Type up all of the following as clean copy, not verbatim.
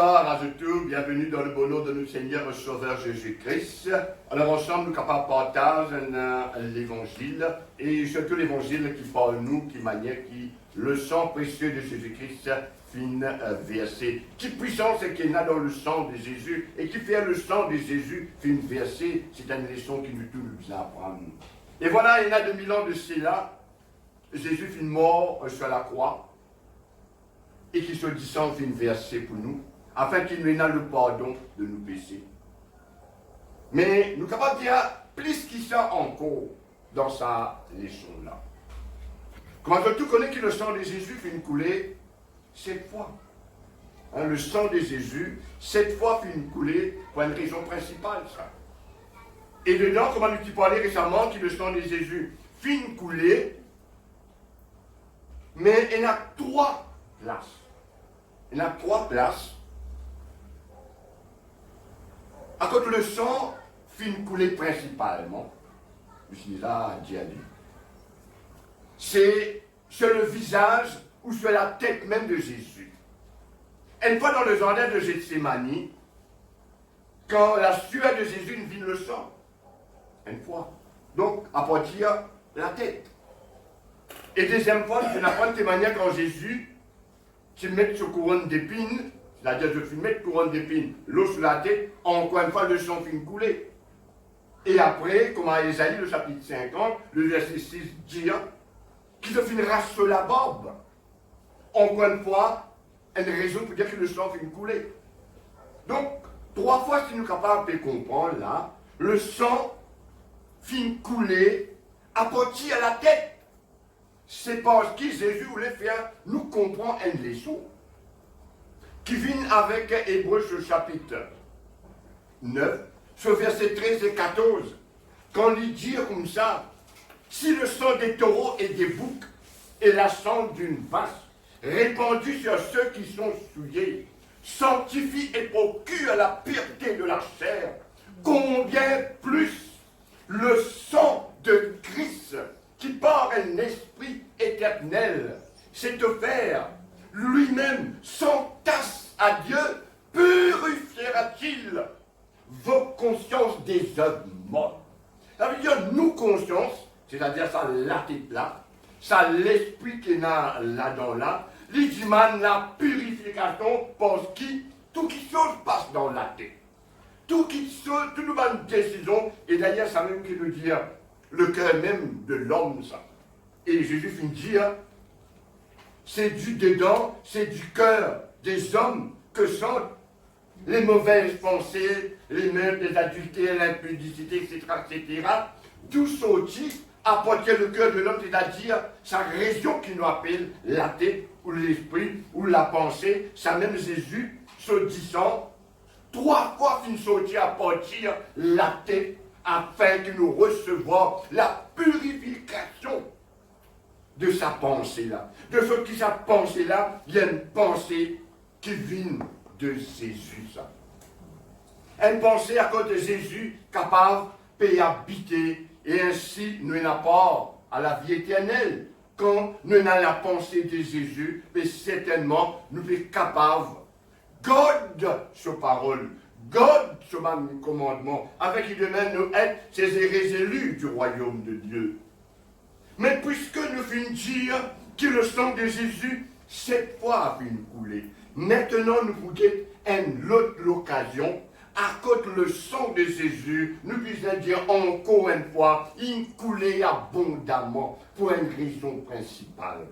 Bonsoir à tous, bienvenue dans le bon nom de notre Seigneur et Sauveur Jésus-Christ. Alors ensemble, nous capables de partager l'évangile, et surtout l'évangile qui parle nous, qui manière, qui le sang précieux de Jésus-Christ fin versé. Qui puissance est qu'il y a dans le sang de Jésus, et qui fait le sang de Jésus fin versé, c'est une leçon qui nous tous nous apprendre. Et voilà, il y a 2000 ans de cela, Jésus fin mort sur la croix, et qui se descend fin versé pour nous, afin qu'il nous ait le pardon de nos péchés. Mais nous sommes capables de dire plus qu'il ça encore dans sa leçon-là. Comment tout connaît que le sang de Jésus fait couler 7 fois. Hein, le sang de Jésus, 7 fois fait couler pour une raison principale, ça. Et dedans, comme on nous parlait récemment, que le sang de Jésus fait couler, mais il y a 3 places. Il y a 3 places. À cause le sang fin couler principalement, je suis là à dire, c'est sur le visage ou sur la tête même de Jésus. Une fois dans le jardin de Gethsémani, quand la sueur de Jésus vient le sang, une fois. Donc, à partir de la tête. Et deuxième fois, je n'apprends de manière quand Jésus, tu mets sur couronne d'épines, c'est-à-dire je fais mettre couronne d'épines, l'eau sur la tête, encore une fois le sang fin couler. Et après, comme à Ésaïe, le chapitre 50, le verset 6 dit qu'il se finira sur la barbe. Encore une fois, une raison pour dire que le sang fin couler. Donc, 3 fois, si nous sommes capables de comprendre là, le sang fin couler à partir à la tête. C'est parce que Jésus voulait faire nous comprendre une leçon qui vient avec Hébreux chapitre 9, ce verset 13 et 14. Quand il dit comme ça, si le sang des taureaux et des boucs et la cendre d'une vache répandue sur ceux qui sont souillés sanctifie et procure la pureté de la chair, combien plus le sang de Christ qui par un esprit éternel s'est offert lui-même sans tache à Dieu, purifiera-t-il vos consciences des œuvres mortes. Ça veut dire nous conscience, c'est-à-dire ça la tête là, ça l'esprit qui est là-dedans là, l'idman la purification parce que tout qui chose passe dans la tête. Tout qui chose, toute une décision, et d'ailleurs ça même qui veut dire le cœur même de l'homme, ça. Et Jésus finit de dire, c'est du dedans, c'est du cœur des hommes que sont les mauvaises pensées, les meurtres, les adultères, l'impudicité, etc., etc. Tout sorti à partir du cœur de l'homme, c'est-à-dire sa raison qui nous appelle la tête, ou l'esprit, ou la pensée. Ça même Jésus, se disant, 3 fois qu'il sortit à partir la tête, afin que nous recevions la purification de sa pensée-là. De ce qui sa pensée-là, il y a une pensée qui vient de Jésus. Ça. Une pensée à cause de Jésus capable de habiter et ainsi nous n'avons pas à la vie éternelle. Quand nous avons la pensée de Jésus, mais certainement nous sommes capables de garder sa parole. God, ce commandement, avec qui demande nous être ces élus du royaume de Dieu. Mais puisque nous finissons de dire que le sang de Jésus, 7 fois a fini de couler, maintenant nous pouvons une autre occasion, à cause le sang de Jésus, nous pouvons dire encore une fois, il coulait abondamment pour une raison principale.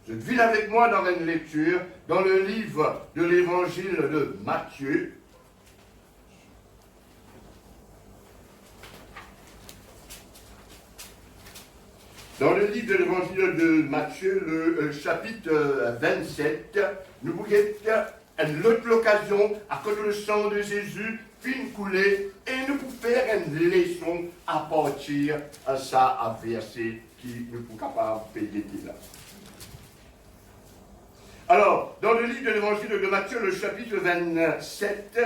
Je devine avec moi dans une lecture, dans le livre de l'évangile de Matthieu, dans le livre de l'évangile de Matthieu, le chapitre 27, nous voyons une autre occasion, à cause du sang de Jésus, fin couler, et nous pouvons faire une leçon à partir de ça verset qui nous sommes capables de péter là. Alors, dans le livre de l'évangile de Matthieu, le chapitre 27,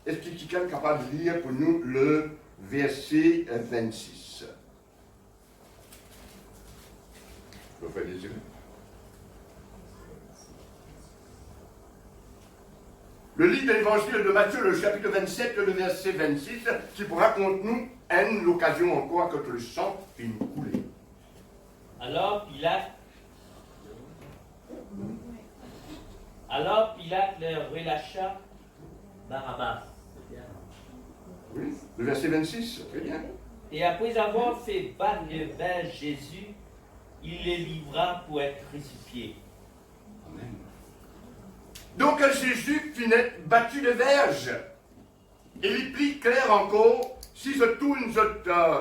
est-ce que quelqu'un est capable de lire pour nous le verset 26? Je fais des yeux. le livre de l'évangile de Matthieu, le chapitre 27, le verset 26, qui raconte-nous l'occasion encore que le sang finit couler. Alors Pilate leur relâcha Barabbas. Oui, le verset 26, très bien. Et après avoir fait battre le verge Jésus, il les livra pour être crucifié. Amen. Donc Jésus finit battu de verge. Et il est plus clair encore, si je tourne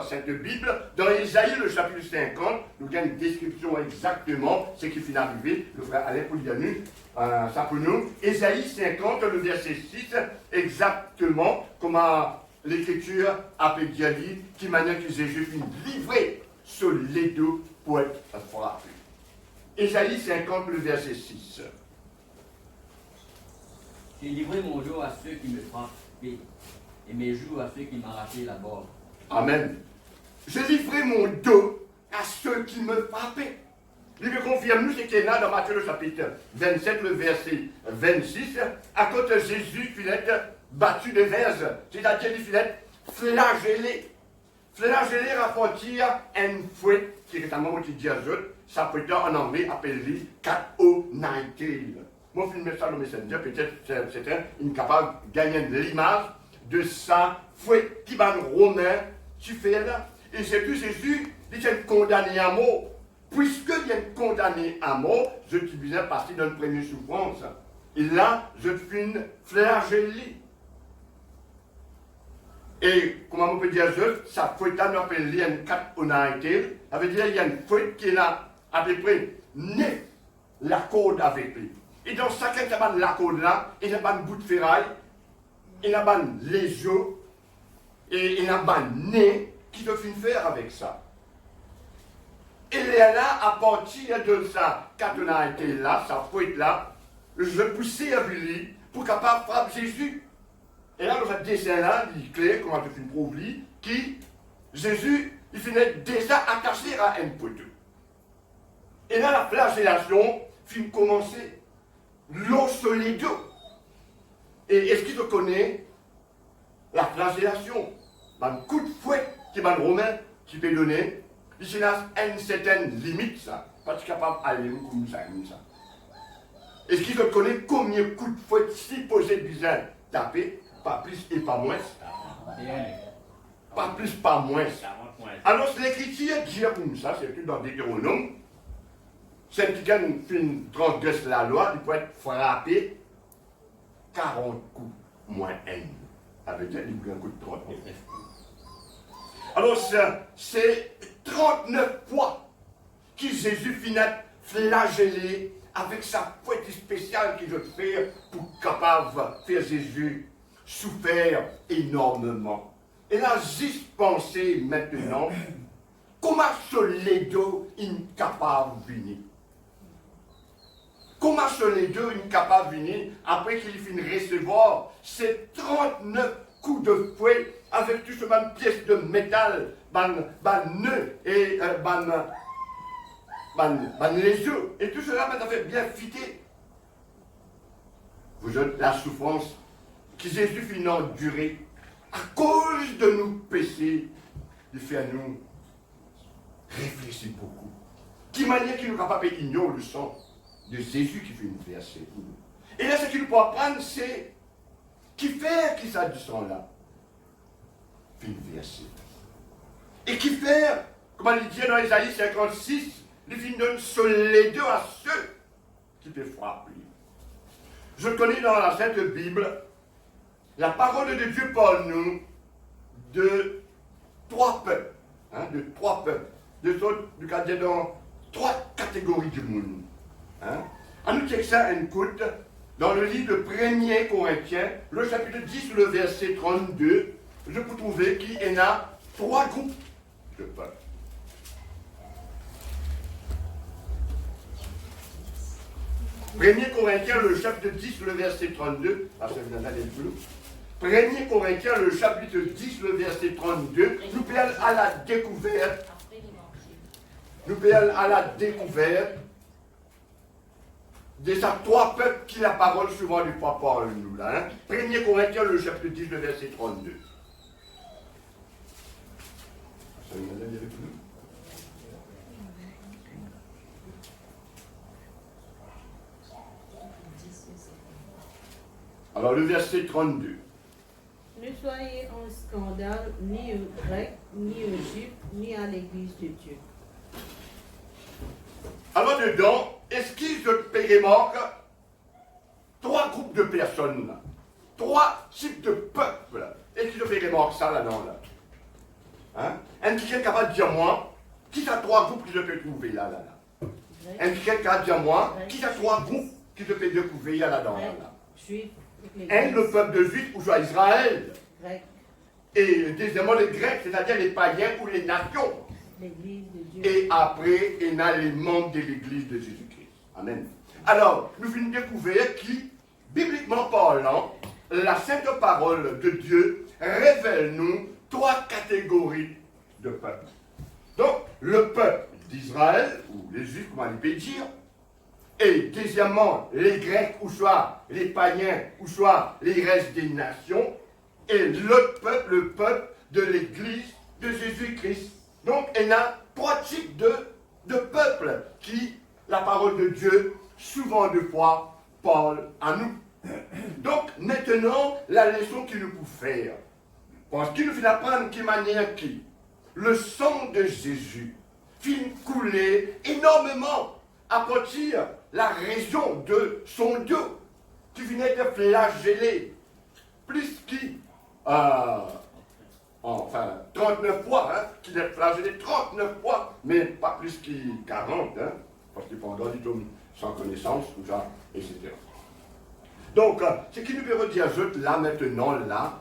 cette Bible, dans Ésaïe, le chapitre 50, nous avons une description exactement de ce qui finit arrivé. Le frère Alain Poulianu, ça pour nous. Ésaïe 50, le verset 6, exactement comment l'Écriture a pu dire qui manière que Jésus finit livré sur les deux pour être frappé. Ésaïe 50, le verset 6. J'ai livré mon jour à ceux qui me frappaient, et mes jours à ceux qui m'arrachaient la bord. Amen. J'ai livré mon dos à ceux qui me frappaient. Il me confirme, nous, c'est qu'il y a dans Matthieu le chapitre 27, le verset 26, à cause de Jésus qui est battu de verge, c'est-à-dire qu'il est flagellé. Flagellé rapporter un fouet qui est un mot qui dit à eux, ça peut être en anglais appelé cat-o-nightail. Moi, je filme ça dans Messenger, peut-être c'est incapable de gagner l'image de ça fouet qui va romain, tu fais là. Et c'est que Jésus, il est condamné à mort. Puisqu'il est condamné à mort, je suis bien parti dans une première souffrance. Et là, je suis flagellé. Et, comment on peut dire ça fouette à nous appeler un cat-o-nightail. Ça veut dire qu'il y a une fouette qui est là, à peu près, né la corde avec lui. Et dans chacun qui a la corde là, il y a un bout de ferraille, il y a les os, et il y a un nez qui doit faire avec ça. Et là, à partir de ça, quand on a été là, ça fouette là, je poussais à Billy pour capable frapper Jésus. Et là, dans ce dessin-là, il est clair, comment tu fais une prouve, qui, Jésus, il finit déjà attaché à un poteau. Et là, la flagellation finit commencer. L'eau sur les deux. Et est-ce qu'il te connaît la flagellation? Un coup de fouet qui va le romain qui peut donner. Il y a une certaine limite, ça. Pas capable d'aller comme ça, comme ça. Est-ce qu'il te connaît combien de coups de fouet si posé bizarre taper? Pas plus et pas moins. Pas plus, pas moins. Alors, l'écriture dit comme ça, c'est tout dans Deutéronome. C'est qui gagne une transgresse la loi, il peut être frappé 40 coups moins un. Avec un coup de 39. Alors, c'est 39 fois que Jésus finit flagellé avec sa fouette spéciale qu'il veut faire pour capable faire Jésus souffrir énormément. Et là, juste penser maintenant, comment ce ledo incapable de venir? Comment ce ledo incapable de venir après qu'il finit de recevoir ces 39 coups de fouet avec tout ce même pièce de métal, nœud et les œufs, et tout cela m'a fait bien fitter. Vous êtes la souffrance que Jésus finit endurer à cause de nos péchés, il fait à nous réfléchir beaucoup. Qui manière qu'il nous capable d'ignorer le sang de Jésus qui fait une versée pour nous. Et là, ce qu'il nous peut apprendre, c'est qui fait qui ça du sang là fait une versée. Et qui fait, comment il dit dans Ésaïe 56, il finit donne sur les deux à ceux qui peuvent frapper. Je connais dans la Sainte Bible la parole de Dieu parle nous de trois peuples. De trois peuples. Du cas dans trois catégories du monde. En nous check ça une écoute dans le livre de 1er Corinthiens, le chapitre 10, le verset 32, je peux trouver qu'il y en a trois groupes de peuples. Premier Corinthiens, le chapitre 10, le verset 32. Ah, ça vient d'aller plus. 1er Corinthiens, le chapitre 10, le verset 32. Nous parlons à la découverte. Nous parlons à la découverte de ces trois peuples qui la parole souvent du fois parle nous là. Hein? 1er Corinthiens, le chapitre 10, le verset 32. Alors le verset 32. Ne soyez en scandale ni aux Grecs, ni aux Juifs, ni à l'église de Dieu. Alors dedans, est-ce qu'il se pérémarque trois groupes de personnes, là, trois types de peuples? Est-ce qu'il se pérémarque ça là-dedans là? Hein? Un qui est capable de dire moi, qui sont trois groupes qui se peut trouver là? Un qui est capable de dire moi, qui sont trois groupes qui se peut découvrir là-dedans là? Juifs, Un, le peuple de Juifs, ou soit Israël. Grecs, Et deuxièmement, les Grecs, c'est-à-dire les païens ou les nations. l'église de Dieu. Et après, il y a les membres de l'église de Jésus-Christ. Amen. Alors, nous venons de découvrir qui, bibliquement parlant, la sainte parole de Dieu révèle nous trois catégories de peuples. Donc, le peuple d'Israël, ou les Juifs, comme on peut dire, et deuxièmement, les Grecs, ou soit les païens, ou soit les restes des nations, et l'autre peuple, le peuple de l'église de Jésus-Christ. Donc, il y a trois types de peuples qui, la parole de Dieu, souvent de fois, parle à nous. Donc, maintenant, la leçon qu'il nous faut faire, parce qu'il nous fait apprendre qui manière qui, le sang de Jésus, fait couler énormément à partir la raison de son Dieu, qui venait de flageller, plus qui, enfin 39 fois, hein, qu'il est flagellé 39 fois, mais pas plus qu'il 40, hein, parce qu'il pendant du tout sans connaissance, tout ça, etc. Donc, ce qui nous veut redire là maintenant, là,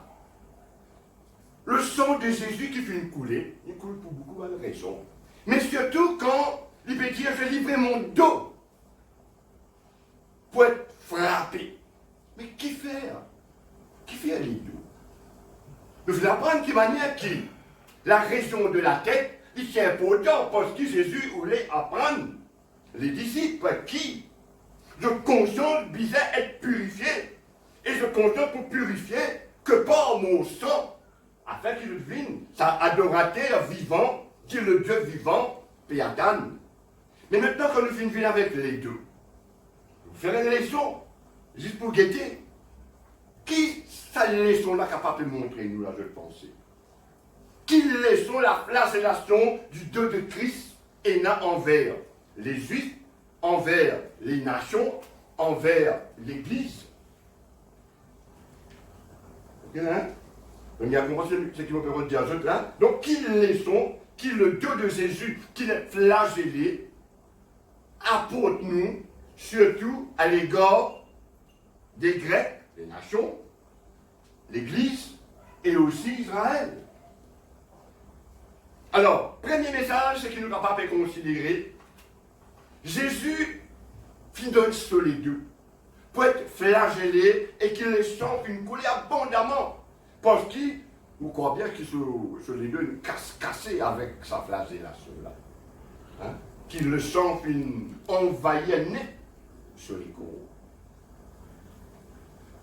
le sang de Jésus qui fait couler, il coule pour beaucoup de raisons. Mais surtout quand il veut dire, je livre mon dos pour être frappé. Mais qui faire? Qui fait les dos? Nous voulons apprendre qui manière qui. La raison de la tête, c'est important parce que Jésus voulait apprendre les disciples qui, je conscience, visait être purifié. Et je conscience pour purifier que par mon sang, afin qu'il devienne sa adorateur vivant, qui est le Dieu vivant, Péatan. Mais maintenant que nous finissons avec les deux, vous ferez une leçon, juste pour guetter. Qui cette leçon-là capable de montrer, nous, là, je pense? Qui leçon la flagellation du Dieu de Christ est là envers les Juifs, envers les nations, envers l'Église? Ok, hein? Donc, il y a compris ce qui me peut dire là. Donc, qui leçon, qui le Dieu de Jésus, qui est flagellé, apporte nous, surtout à l'égard des Grecs, les nations, l'Église et aussi Israël. Alors, premier message, c'est qu'il nous capable de considérer Jésus qui donne sur les deux pour être flagellé et qu'il les sent une coulée abondamment. Parce qu'il, vous croyez bien qu'il se les deux une cassée avec sa flagellation-là. Hein? Qu'il le sent une envahie net sur les corps.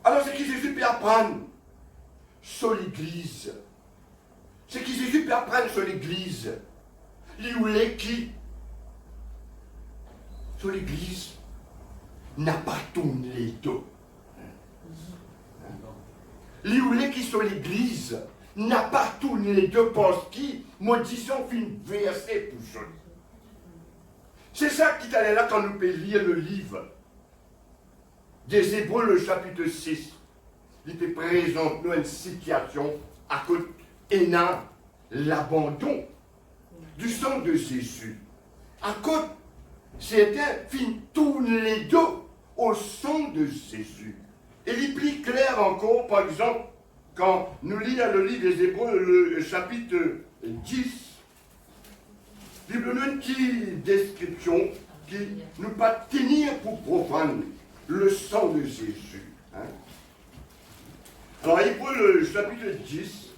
Alors, c'est qui Jésus peut apprendre sur l'Église. C'est qui Jésus peut apprendre sur l'Église. Lui ou les qui, sur l'Église, n'a pas tourné les dos. Lui ou les qui sur l'Église, n'a pas tourné les deux parce qu'il, maudisson, fait une verset pour ça. C'est ça qui est là quand nous pouvons lire le livre des Hébreux, le chapitre 6. Il te présente nous une situation à cause de l'abandon du sang de Jésus. À cause, c'était fin tourner les dos au sang de Jésus. Et il est plus clair encore, par exemple, quand nous lisons le livre des Hébreux, le chapitre 10, il y a une petite description qui nous pas tenir pour profane le sang de Jésus. Hein? Alors, Hébreux, le chapitre 10.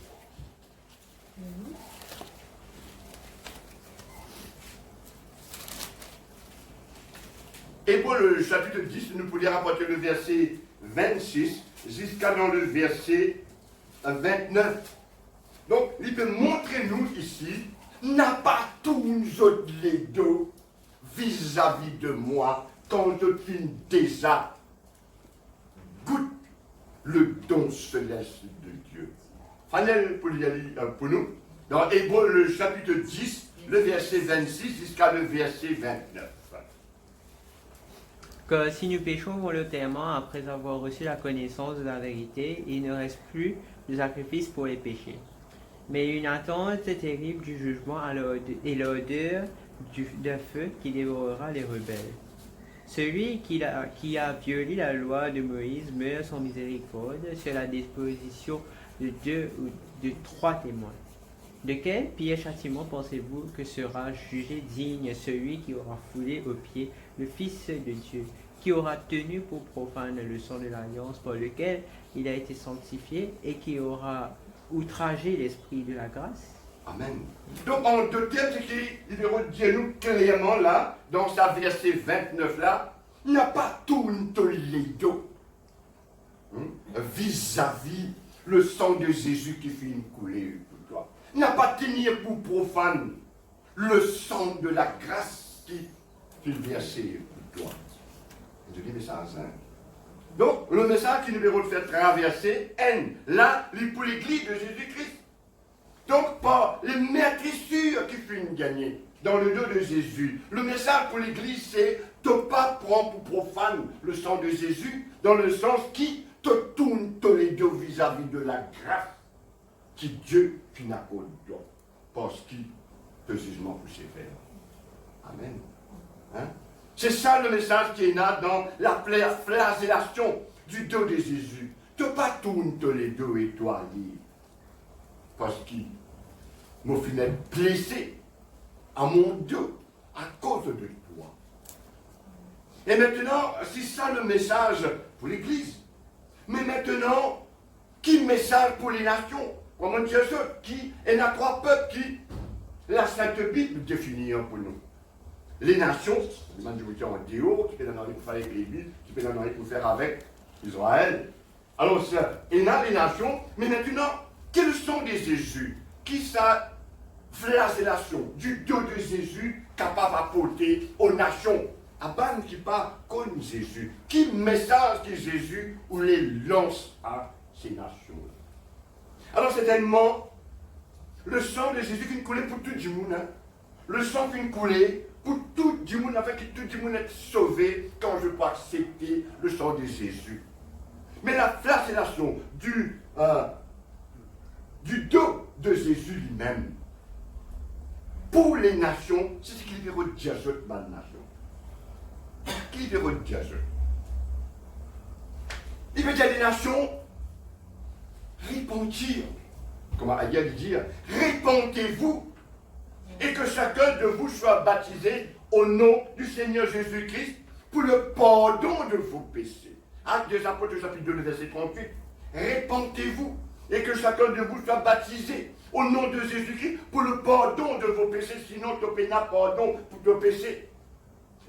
Hébreux, le chapitre 10, nous pouvons rapporter le verset 26 jusqu'à dans le verset 29. Donc, il peut montrer nous ici, n'a pas tous nous autres les deux vis-à-vis de moi quand je suis déjà goûte le don céleste de Dieu. Fanel pour nous, dans Hébreux, le chapitre 10, le verset 26 jusqu'à le verset 29. Que si nous péchons volontairement après avoir reçu la connaissance de la vérité, il ne reste plus de sacrifice pour les péchés, mais une attente terrible du jugement et l'odeur de feu qui dévorera les rebelles. Celui qui a violé la loi de Moïse meurt sans miséricorde sur la disposition de 2 ou de 3 témoins. De quel pire châtiment pensez-vous que sera jugé digne celui qui aura foulé aux pieds le Fils de Dieu, qui aura tenu pour profane le sang de l'alliance par lequel il a été sanctifié et qui aura outragé l'esprit de la grâce? Amen. Donc, en deux termes, c'est qu'il dit nous clairement là, dans sa verset 29 là, il n'y a pas tout les deux vis-à-vis le sang de Jésus qui fait une coulée pour toi. Il n'a pas tenir pour profane le sang de la grâce qui fait versé pour toi. Je dis, mais ça, hein? Donc, le message qui nous veut le faire traverser, là, il est pour l'église de Jésus-Christ. Donc, par les maîtrissures qui finissent gagner dans le dos de Jésus. Le message pour l'église, c'est ne pas prendre pour profane le sang de Jésus, dans le sens qui te tourne tous les deux vis-à-vis de la grâce qui Dieu n'accorde pas, parce qu'il te jugement pour sévère. Amen. Hein? C'est ça le message qui est là dans la flagellation du dos de Jésus. Ne pas tourner tous les deux et toi libre. Parce qu'il m'a fini blessé à mon dos à cause de toi. Et maintenant, c'est ça le message pour l'Église. Mais maintenant, qui message pour les nations? Comment dire ça? Qui est a 3 peuples qui la Sainte Bible définit pour nous. Les nations, je vous dis en Déo, qui peut en pour faire avec l'Église, qui peut en pour faire avec Israël. Alors, il y a les nations, mais maintenant, quels sont des Jésus qui sa flagellation du dos de Jésus capable d'apporter aux nations? À ban qui pas comme Jésus, qui message que Jésus ou les lance à ces nations? Alors c'est tellement le sang de Jésus qui coulait pour tout le monde, hein? Le sang qui coulait pour tout le monde, afin que tout le monde soit sauvé quand je peux accepter le sang de Jésus. Mais la flagellation du dos de Jésus lui-même, pour les nations, c'est ce qu'il veut redire à cette nation. Qu'il veut redire à ce? Il veut dire à des nations, repentir. Comment Aïe dire, répentez-vous et que chacun de vous soit baptisé au nom du Seigneur Jésus-Christ pour le pardon de vos péchés. Actes des Apôtres, chapitre 2, verset 38. Répentez-vous et que chacun de vous soit baptisé au nom de Jésus-Christ pour le pardon de vos péchés, sinon tu n'as pas pardon pour tes péchés.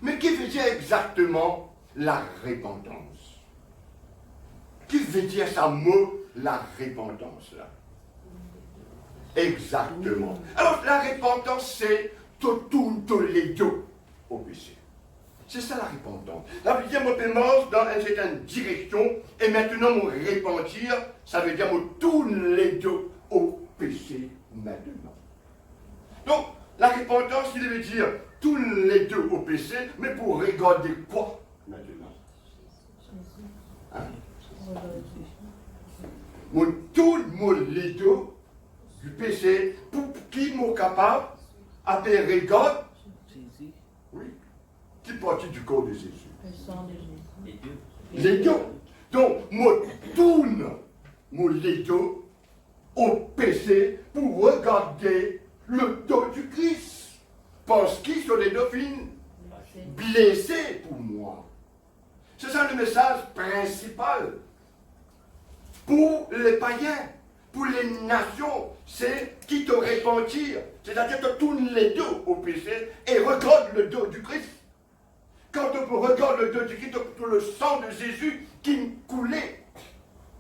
Mais qui veut dire exactement la repentance? Qui veut dire ça mot, la repentance là? Exactement. Alors la repentance, c'est tout les deux au péché. C'est ça la repentance. La vie me pémence dans une certaine direction, et maintenant mon repentir, ça veut dire me tourne les deux au péché maintenant. Donc, la repentance, il veut dire tourne les deux au péché, mais pour regarder quoi maintenant? Hein? On tourne les deux du péché pour qui m'est capable après regarde Jésus. oui, qui partit du corps de Jésus. Le sang de Jésus. Les deux. Donc, moi tourne les deux au péché pour regarder le dos du Christ. Parce qu'ils sont les deux filles blessés pour moi. C'est ça le message principal. Pour les païens, pour les nations, c'est qui te repentir. C'est-à-dire que tourne les deux au péché et regarde le dos du Christ. Quand tu regarde le Dieu Christ, pour le sang de Jésus qui coulait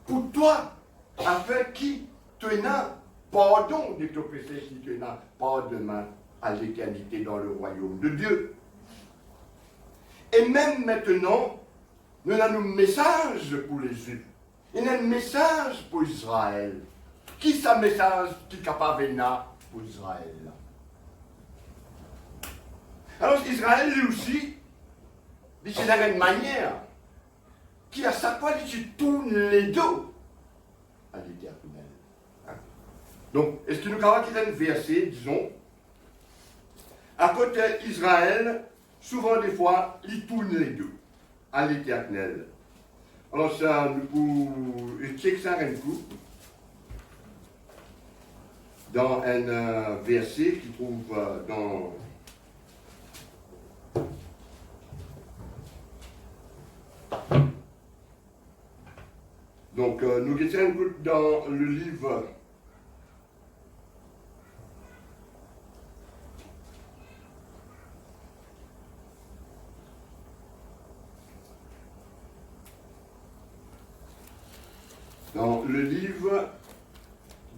pour toi, afin qu'il te n'a pardon de ton péché, si tu n'as pas demain à l'éternité dans le royaume de Dieu. Et même maintenant, nous avons un message pour les Juifs. Il y a un message pour Israël. Qui est ce message qui est capable de pour Israël? Alors Israël, lui aussi, c'est dans une manière qui à chaque fois, il tourne les dos à l'Éternel. Donc, est-ce que nous avons qu'il y a un verset, disons, à côté d'Israël, souvent des fois, il tourne les dos à l'Éternel. Alors ça, nous check ça un coup dans un verset qui trouve dans donc nous étions un coup dans le livre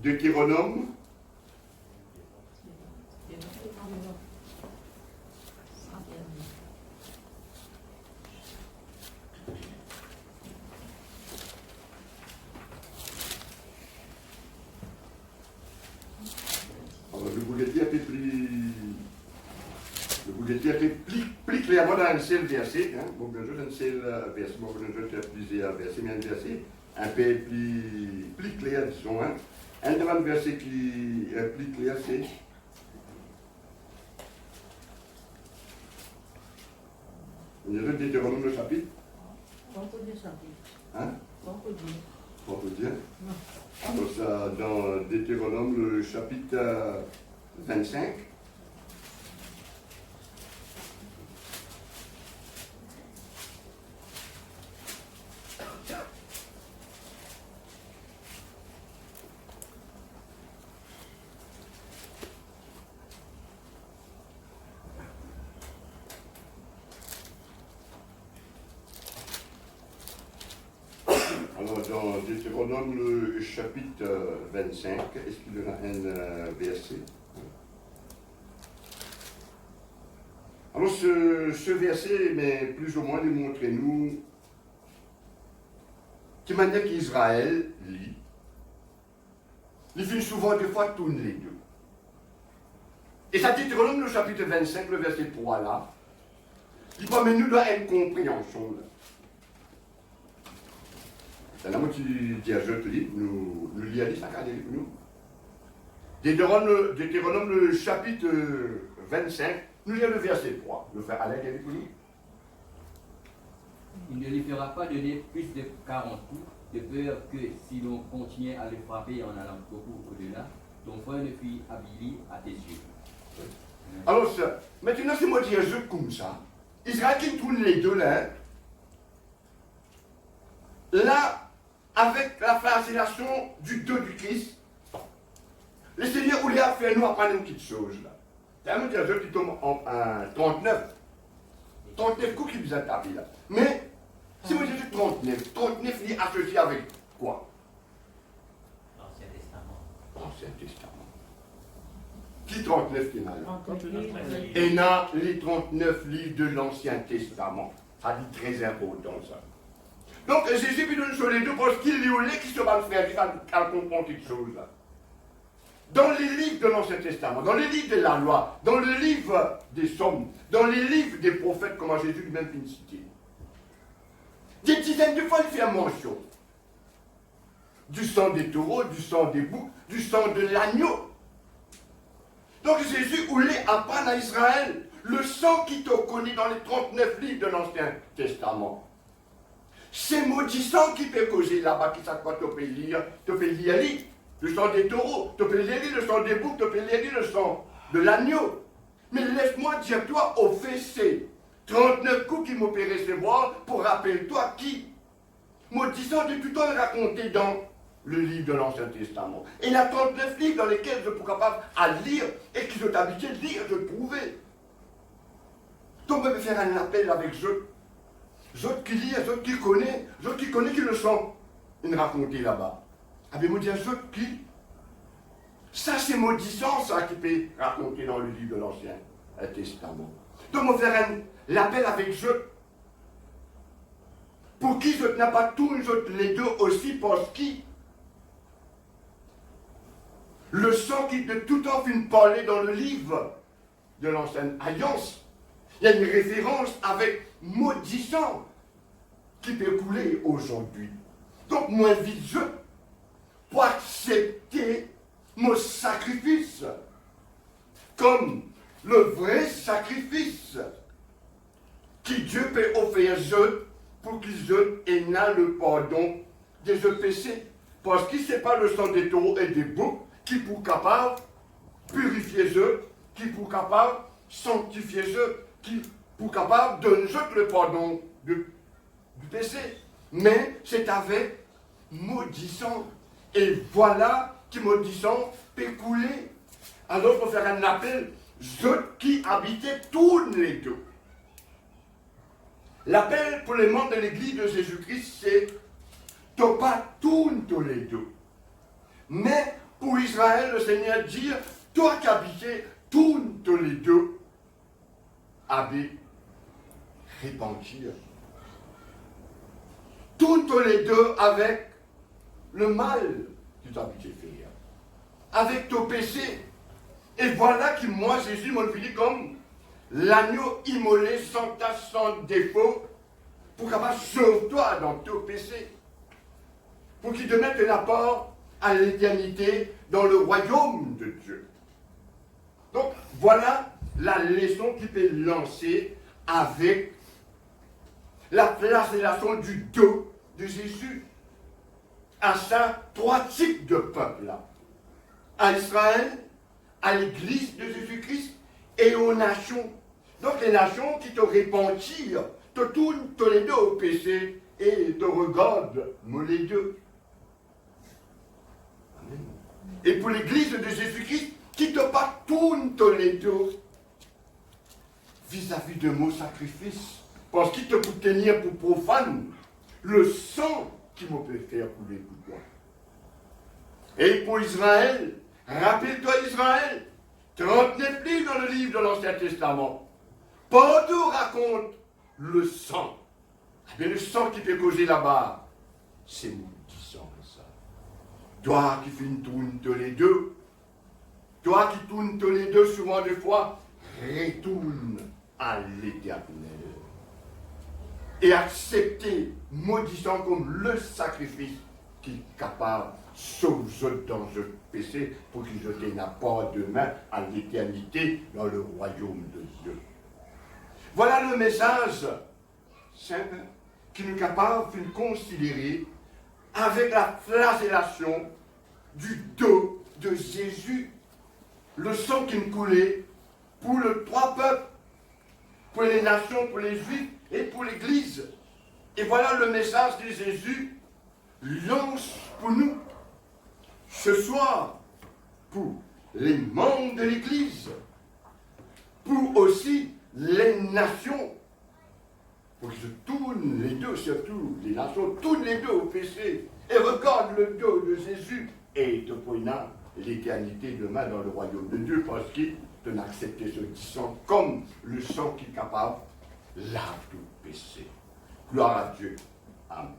de Deutéronome. Alors, le bouletin a été plus clairement dans un seul verset. Hein? Bon, bien sûr, un seul verset. Bon, bien sûr, plusieurs versets, mais un verset un peu plus clair, disons. Hein? Un des versets qui est plus clair, c'est le Deutéronome le chapitre. Hein? On peut dire. Alors ça, dans Deutéronome le chapitre 25. Dans Deutéronome, le chapitre 25, est-ce qu'il y a un verset? Alors, ce verset, mais plus ou moins, il montre-nous de manière qu'Israël lit. Il vient souvent, des fois, tourner les deux. Et ça, Deutéronome, le chapitre 25, le verset 3, là, il permet nous dans une compréhension, là. C'est là qui dit à je te dis, nous lisons ça avec nous. Deutéronome, le chapitre 25, nous lisons le verset 3. Le frère Alain avec nous. Il ne lui fera pas donner plus de 40 coups, de peur que si l'on continuait à le frapper en allant beaucoup au-delà, ton frère ne fût avilé à tes yeux. Oui. Alors, maintenant, c'est moi qui dis je comme ça. Israël qui tourne les deux là. Là, avec la fascination du dos du Christ, le Seigneur voulait faire nous apprendre une petite chose là. C'est un médiateur qui tombe en 39. 39 coups qui vous a tapé là. Mais, si vous dites 39, 39 il est associé avec quoi? L'Ancien Testament. L'Ancien Testament. Qui 39 qui est là? 39 Et là, les 39 livres de l'Ancien Testament. Ça dit très important ça. Donc Jésus lui donne sur les deux parce qu'il lui voulait qu'il se va faire, il comprend quelque chose là. Dans les livres de l'Ancien Testament, dans les livres de la loi, dans le livre des psaumes, dans les livres des prophètes, comme Jésus lui-même finit cité, des dizaines de fois il fait mention du sang des taureaux, du sang des boucs, du sang de l'agneau. Donc Jésus voulait apprendre à Israël le sang qui te connaît dans les 39 livres de l'Ancien Testament. C'est maudissant qui peut causer là-bas, qui savent quoi tu peux lire le sang des taureaux, tu peux lire le sang des boucs, tu peux lire le sang de l'agneau. Mais laisse-moi dire toi au fessé, 39 coups qui m'ont fait recevoir pour rappeler-toi qui, maudissant de tout temps raconté dans le livre de l'Ancien Testament. Et il y a 39 livres dans lesquels je suis capable à lire et qui sont habitués de lire, de trouver. Donc on peut faire un appel avec eux autres qui lisent, autres qui connaissent, autres qui connaissent qui le sont, ils racontent là-bas. Ah bien, moi, dis autres qui. Ça, c'est maudissant, ça, qui peut raconter dans le livre de l'Ancien Testament. Donc, on va faire l'appel avec eux. Pour qui je n'ai pas tous les deux aussi, parce qui le sang qui de tout temps finit parler dans le livre de l'Ancienne Alliance. Il y a une référence avec maudissant qui peut couler aujourd'hui. Donc, moi, invite je pour accepter mon sacrifice comme le vrai sacrifice qui Dieu peut offrir je pour qu'ils aient le pardon des péchés. Parce que ce n'est pas le sang des taureaux et des boucs qui pour capable purifier eux, qui pour capable sanctifier eux, qui pour capable donner le pardon du péché. Mais c'est avec maudissant. Et voilà qui maudissant peut couler. Alors il faut faire un appel, ceux qui habitaient tous les deux. L'appel pour les membres de l'église de Jésus-Christ, c'est « pas tous les deux ». Mais pour Israël, le Seigneur dit « toi qui habitais tous les deux, habite répentir ». Tous les deux avec le mal que tu habitais faire, avec ton péché. Et voilà que moi, Jésus m'a dit comme l'agneau immolé sans tache, sans défaut, pour capable sauver toi dans ton péché. Pour qu'il te mette un apport à l'éternité dans le royaume de Dieu. Donc, voilà la leçon qui peut lancer avec la flagellation du dos de Jésus à ça trois types de peuples-là. À Israël, à l'église de Jésus-Christ et aux nations. Donc les nations qui te repentirent, te tournent tous les deux au péché et te regardent, nous les deux. Amen. Et pour l'église de Jésus-Christ, qui te pas tournent tous les deux vis-à-vis de mon sacrifice. Parce qu'il te peut tenir pour profane le sang qui me peut faire couler pour toi. Et pour Israël, rappelle-toi Israël, 39 livres dans le livre de l'Ancien Testament. Partout raconte le sang. Mais le sang qui peut causer là-bas, c'est maudissant ça. Toi qui finis tourner tous les deux, toi qui tournes tous les deux, souvent des fois, retourne à l'Éternel. Et accepter, maudissant comme le sacrifice qui est capable de sauver dans le péché pour qu'ils jetent n'a pas demain à l'éternité dans le royaume de Dieu. Voilà le message simple qui nous est capable de considérer avec la flagellation du dos de Jésus, le sang qui nous coulait pour les trois peuples, pour les nations, pour les Juifs et pour l'Église. Et voilà le message que Jésus lance pour nous ce soir, pour les membres de l'Église, pour aussi les nations, pour qu'ils se tournent les deux, surtout les nations, tournent les deux au péché et regardent le dos de Jésus et te prennent l'éternité demain dans le royaume de Dieu parce qu'il n'a accepté ce sang comme le sang qui est capable lave tout péché. Gloire à Dieu. Amen.